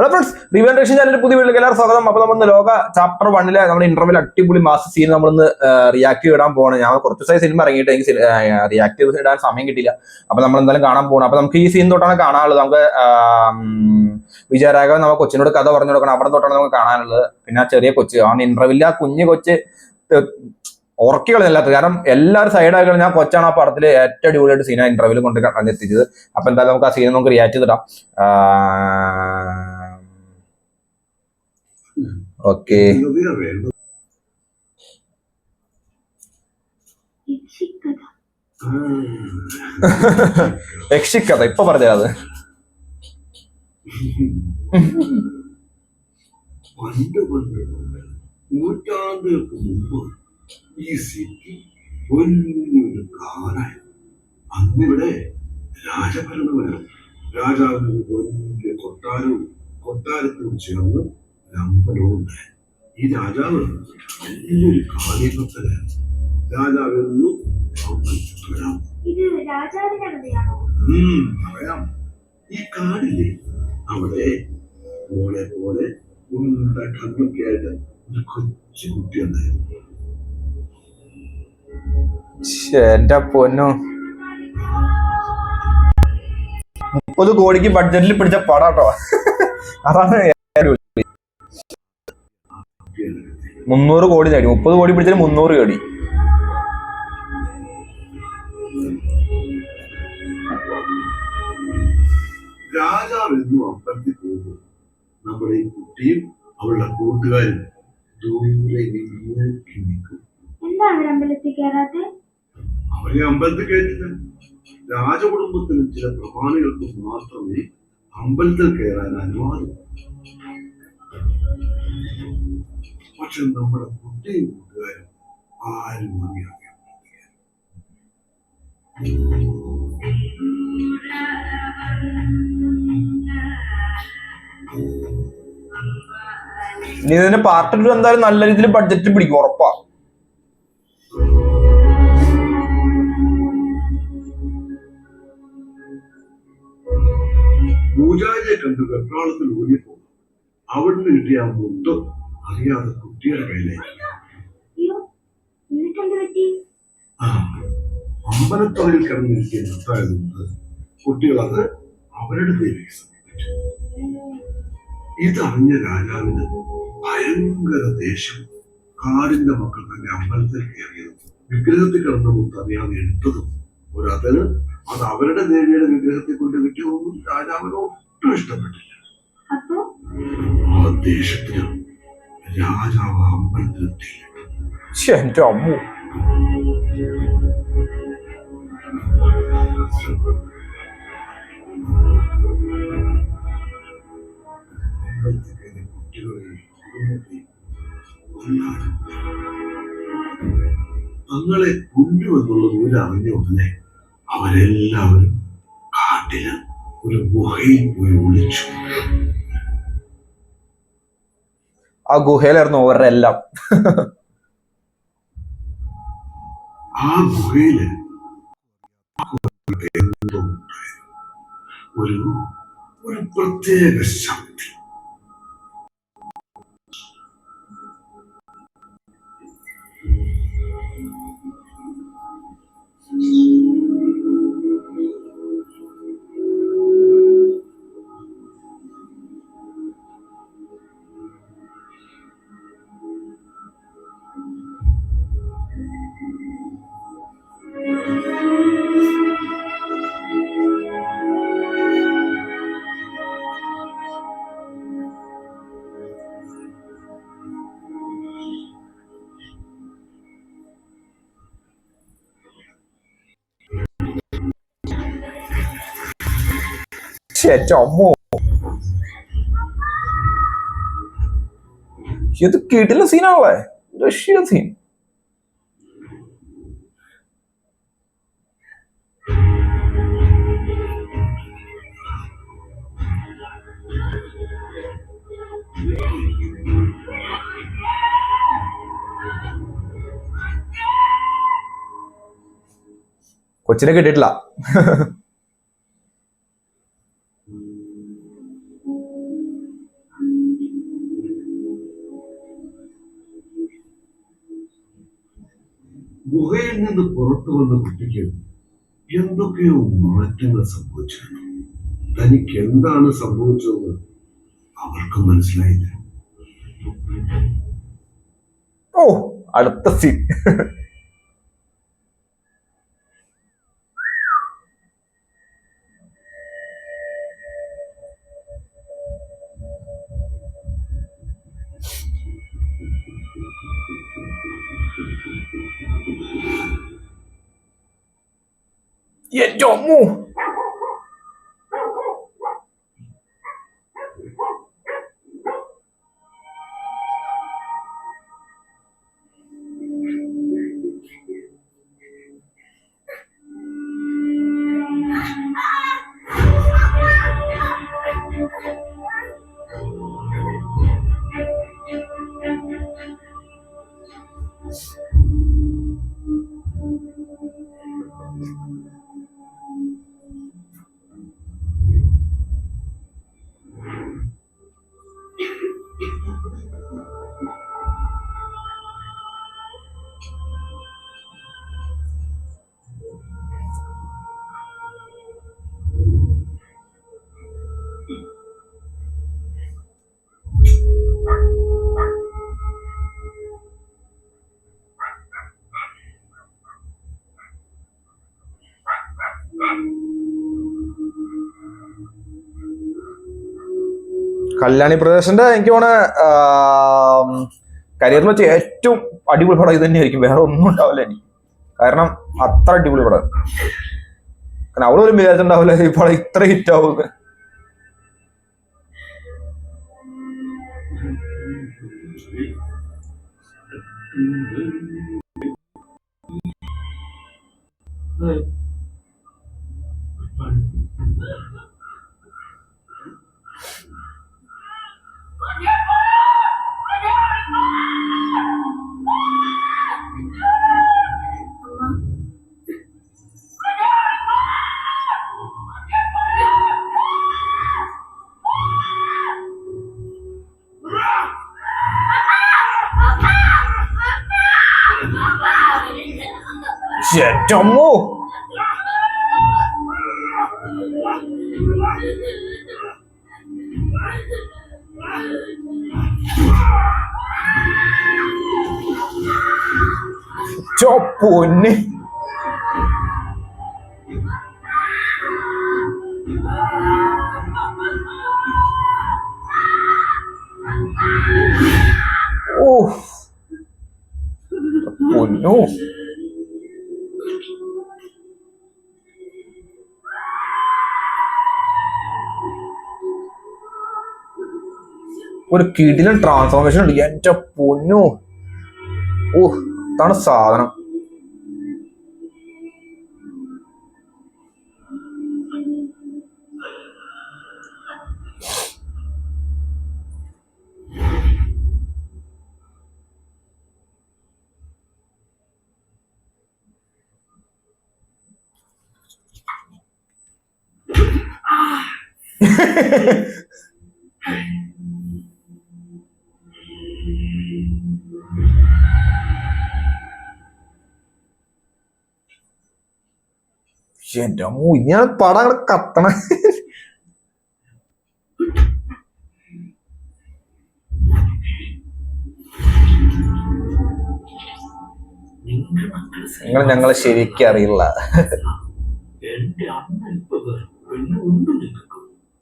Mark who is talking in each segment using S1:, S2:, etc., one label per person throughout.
S1: Hello friends, റിവൻറേഷൻ ചാനലിന്റെ പുതിയ വീട്ടിലേക്ക് എല്ലാവരും സ്വാഗതം. അപ്പൊ നമ്മൾ ലോക ചാപ്റ്റർ 1 നമ്മുടെ ഇന്റർവ്യൂവിൽ അടിപൊളി മാസ്റ്റർ സീൻ നമ്മളിന്ന് റിയാക്ട് ഇടാൻ പോകണം. ഞാൻ കുറച്ച് ദിവസമായി സിനിമ ഇറങ്ങിയിട്ട് എനിക്ക് റിയാക്ട് ഇടാൻ സമയം കിട്ടിയില്ല. അപ്പൊ നമ്മൾ എന്തായാലും കാണാൻ പോകണം. അപ്പൊ നമുക്ക് ഈ സീൻ തൊട്ടാണ് കാണാനുള്ളത്. നമുക്ക് വിജയരാഘവൻ നമുക്ക് കൊച്ചിനോട് കഥ പറഞ്ഞു കൊടുക്കണം. അവിടെ തൊട്ടാണ് നമുക്ക് കാണാനുള്ളത്. പിന്നെ ആ ചെറിയ കൊച്ച്, ആ ഇന്റർവ്യൂവിൽ ആ കുഞ്ഞു കൊച്ച് ഉറക്കികളല്ലാത്ത, കാരണം എല്ലാവരും സൈഡാക്കി ഞാൻ കൊച്ചാണ് ആ പടത്തില് ഏറ്റവും അടിപൊളിയായിട്ട് സീന ഇന്റർവ്യൂവിൽ കൊണ്ട് എത്തിച്ചത്. അപ്പൊ എന്തായാലും നമുക്ക് ആ സീൻ നമുക്ക് റിയാക്ട് ചെയ്തിടാം. ഓക്കെ, യക്ഷിക്കഥ ഇപ്പൊ പറഞ്ഞത്
S2: നൂറ്റാണ്ടുകൾക്ക് മുമ്പ് ഈ സിറ്റി വലിയൊരു കാടായി. അന്നിവിടെ രാജഭരണമായിരുന്നു. രാജാവിന് വലിയ കൊട്ടാരത്തോട് ചേർന്ന് ഒരു അമ്പലവും ഉണ്ടായി. ഈ രാജാവ് വലിയൊരു കാര്യഭക്തനായിരുന്നു. രാജാവെന്നും പറയാം. ഈ കാടില്ലേ, അവിടെ മോളെ പോലെ കണ്ണൊക്കെയായിട്ട് ഒരു കൊച്ചു കുട്ടി ഉണ്ടായിരുന്നു.
S1: എന്റെ പൊന്നോ, 30 കോടിക്ക് ബഡ്ജറ്റിൽ പിടിച്ച പടാട്ടോ. അതാണ് 300 കോടി നേടി. 30 കോടി പിടിച്ചാൽ 300 കോടി.
S2: രാജാവെന്നും അമ്പലത്തിൽ പോകുമ്പോൾ നമ്മുടെ ഈ കുട്ടിയും അവളുടെ കൂട്ടുകാരും ദൂരെ നോക്കി നിൽക്കും. അവരെ അമ്പലത്തിൽ കയറ്റില്ല. രാജകുടുംബത്തിനും ചില പ്രമാണികൾക്കും മാത്രമേ അമ്പലത്തിൽ കയറാൻ അനുവാദം. പക്ഷെ നമ്മുടെ കുട്ടിയും കൂട്ടുകാരും ആരും അറിയാം.
S1: ഇനി ഇതിന്റെ പാർട്ട് 2 എന്തായാലും നല്ല രീതിയിൽ ബഡ്ജറ്റ് പിടിക്കും, ഉറപ്പാ.
S2: പൂജാരിയെ കണ്ട് വെപ്രാളത്തിൽ ഓടിയപ്പോ അവിടുന്ന് കിട്ടിയ ആ മുണ്ട് അറിയാതെ കുട്ടിയുടെ കയ്യിലേക്ക്. അമ്പലത്തുറയിൽ കിടന്നിരിക്കുക നിർത്തായതുകൊണ്ട് കുട്ടികൾ അത് അവരുടെ ദേവിക്ക് സമർപ്പിച്ചു. ഇതറിഞ്ഞ രാജാവിന് ഭയങ്കര ദേഷ്യം. കാടിന്റെ മക്കൾ തന്നെ അമ്പലത്തിൽ കയറിയതും വിഗ്രഹത്തിൽ കിടന്ന മുത്ത് അറിയാതെ എടുത്തതും ഒരതിന് അത് അവരുടെ ദേവിയുടെ വിഗ്രഹത്തെ കൊണ്ട് കിട്ടിയതൊന്നും രാജാവിന് ഒട്ടും ഇഷ്ടപ്പെട്ടില്ല. ആ ദേഷ്യത്തിന് രാജാവ് അമ്പലത്തിലെത്തി.
S1: എന്റെ അമ്മു,
S2: തങ്ങളെ കൊല്ലുമെന്നുള്ളത് അറിഞ്ഞ ഉടനെ അവരെല്ലാവരും കാട്ടില് ഒരു ഗുഹയിൽ പോയി ഒളിച്ചു.
S1: ആ ഗുഹയിലായിരുന്നു അവരുടെ എല്ലാം.
S2: ആ ഗുഹയില് ഒരു പ്രത്യേക ശക്തി.
S1: അമ്മോ, ഇത് കിടില സീനാണല്ലേ, റഷ്യ സീൻ. കൊച്ചിനെ കിട്ടിയിട്ടില്ല.
S2: ഗുഹയിൽ നിന്ന് പുറത്തു വന്ന കുട്ടിക്ക് എന്തൊക്കെയോ മാറ്റങ്ങൾ സംഭവിച്ചിരുന്നു. തനിക്ക് എന്താണ് സംഭവിച്ചതെന്ന് അവർക്ക് മനസ്സിലായില്ല.
S1: ഓ, അടുത്ത സീൻ. ജമ്മു കല്യാണി പ്രദേശന്റെ എനിക്ക് തോന്നുന്നു കരിയറിൽ വെച്ച് ഏറ്റവും അടിപൊളി പടം ഇത് തന്നെയായിരിക്കും. വേറെ ഒന്നും ഉണ്ടാവില്ല എനിക്ക്. കാരണം അത്ര അടിപൊളി പടം. കാരണം അവളൊരു വിചാരിച്ചിട്ടുണ്ടാവില്ല ഈ പടം ഇത്ര ഹിറ്റ് ആവുന്നത്. ജമ്മു പൊന്നെ. ഓ പൊന്നോ. ഒരു കിടിലൻ ട്രാൻസ്ഫോർമേഷൻ ഉണ്ട്. എന്റെ പൊന്നു. ഓ, ഇതാണ് സാധനം. എന്റെ അമ്മോ, ഇനിയാണ് പടം അങ്ങോട്ട് കത്തണ. നിങ്ങൾ ഞങ്ങളെ ശരിക്കും അറിയില്ല.
S3: എന്റെ അമ്മ ഇപ്പൊ പെണ്ണു ഉണ്ട് നിനക്ക്.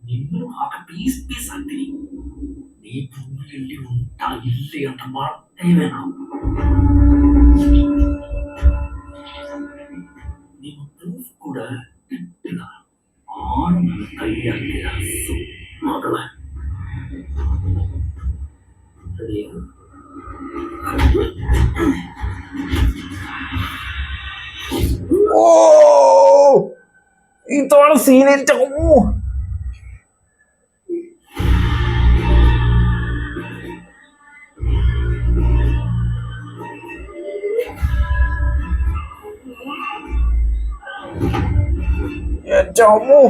S3: നിങ്ങളും ആകെ പീസ് പീസ് ആക്കി. നീ പുള്ളിಯಲ್ಲಿ ఉంటా ഇല്ലേ ಅಂತ ಮಾಡ್ತೇವೆ ನಾವು. ನೀವು ಪ್ರೂಫ್ ಕೂಡ ಇಟ್ಟಿಲ್ಲ. ಆರು ನನ್ನ ಕೈಯಾಗಿಯ ಮಗಳ ಸರಿಯಾ?
S1: ഓ, ഇതാണ് സീനേറ്റ. ജമ്മു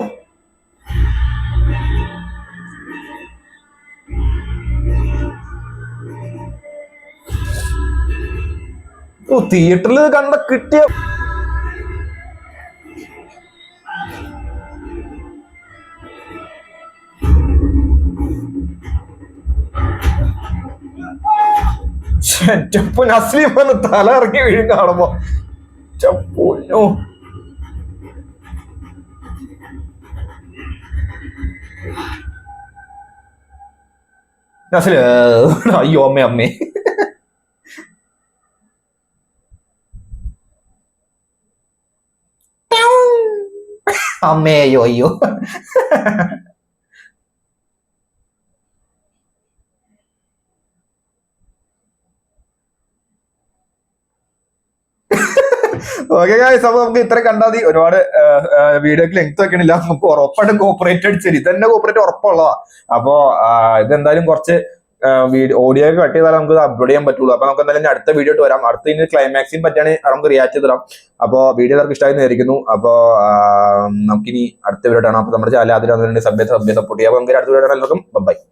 S1: ഓ തിയേറ്ററിൽ കണ്ട കിട്ടിയ ചെറ്റപ്പൻ അസ്ലീം വന്ന് തല ഇറങ്ങി വീഴും കാണുമ്പോ ചപ്പൊന്നോ. നസ്ലി അയ്യോ അമ്മേ അമ്മേ അയ്യോ. ഓക്കെ ഗായ്സ്, അപ്പൊ നമുക്ക് ഇത്ര കണ്ടാൽ മതി. ഒരുപാട് വീഡിയോക്ക് ലെങ്ത് വെക്കണില്ല, നമുക്ക് ഉറപ്പായിട്ടും കോപ്പറേറ്റ് അടിച്ചത് ഇതന്നെ കോപ്പറേറ്റ് ഉറപ്പുള്ളതാ. അപ്പൊ ഇതെന്തായാലും കുറച്ച് ഓഡിയോ ഒക്കെ കട്ട് ചെയ്താൽ നമുക്ക് അപ്ലോഡ് ചെയ്യാൻ പറ്റുള്ളൂ. അപ്പൊ നമുക്ക് എന്തായാലും അടുത്ത വീഡിയോ ഇട്ട് വരാം. അടുത്ത ഇനി ക്ലൈമാക്സിന് പറ്റിയാണ് നമുക്ക് റിയാക്ട് ചെയ്ത് തരാം. അപ്പൊ വീഡിയോ എല്ലാവർക്കും ഇഷ്ടമായി വിചാരിക്കുന്നു. അപ്പൊ നമുക്കിനി അടുത്ത വീഡിയോ ആണ്. അപ്പൊ നമ്മുടെ ചാനൽ അതിൽ സബ്ബെ സപ്പോർട്ട് ചെയ്യാം. നമുക്ക് അടുത്ത വീഡിയോ എല്ലാവർക്കും ബൈ.